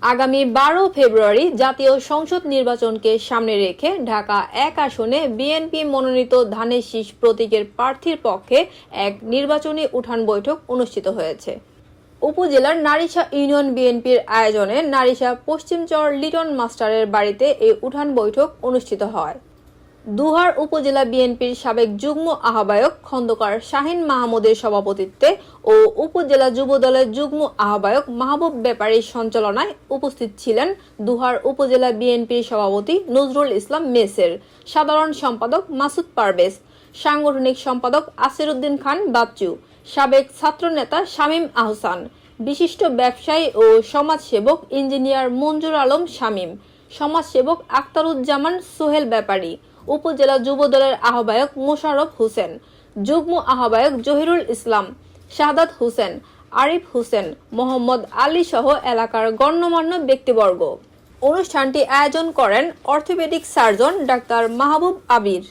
আগামী 12 ফেব্রুয়ারি জাতীয় সংসদ নির্বাচনকে সামনে রেখে ঢাকা 1 আসনে বিএনপি মনোনীত ধানের শীষ প্রতীকের প্রার্থীর পক্ষে এক নির্বাচনী উঠান বৈঠক অনুষ্ঠিত হয়েছে। উপজেলার নারিশা ইউনিয়ন বিএনপির আয়োজনে নারিশা পশ্চিমচর লিটন মাস্টারের বাড়িতে এই উঠান বৈঠক অনুষ্ঠিত হয়। দুহার উপজেলা বিএনপির সাবেক যুগ্ম আহ্বায়ক খন্দকার শাহিন মাহমুদের সভাপতিত্বে ও উপজেলা যুবদলের যুগ্ম আহ্বায়ক মাহবুব ব্যাপারীর সঞ্চালনায় উপস্থিত ছিলেন দুহার উপজেলা বিএনপির সভাপতি নজরুল ইসলাম মেসের, সাধারণ সম্পাদক মাসুদ পারভেজ, সাংগঠনিক সম্পাদক আসিরউদ্দিন খান বাচ্চু, সাবেক ছাত্রনেতা শামীম আহসান, বিশিষ্ট ব্যবসায়ী ও সমাজসেবক ইঞ্জিনিয়ার মঞ্জুর আলম শামীম, সমাজসেবক আখতারুজ্জামান সোহেল ব্যাপারী, উপজেলা যুবদলের আহ্বায়ক মোশাররফ হোসেন, যুগ্ম আহ্বায়ক জহিরুল ইসলাম, শাহাদাত হোসেন, আরিফ হোসেন, মোহাম্মদ আলী সহ এলাকার গণ্যমান্য ব্যক্তিবর্গ। অনুষ্ঠানটি আয়োজন করেন অর্থোপেডিক সার্জন ডাক্তার মাহবুব আবির।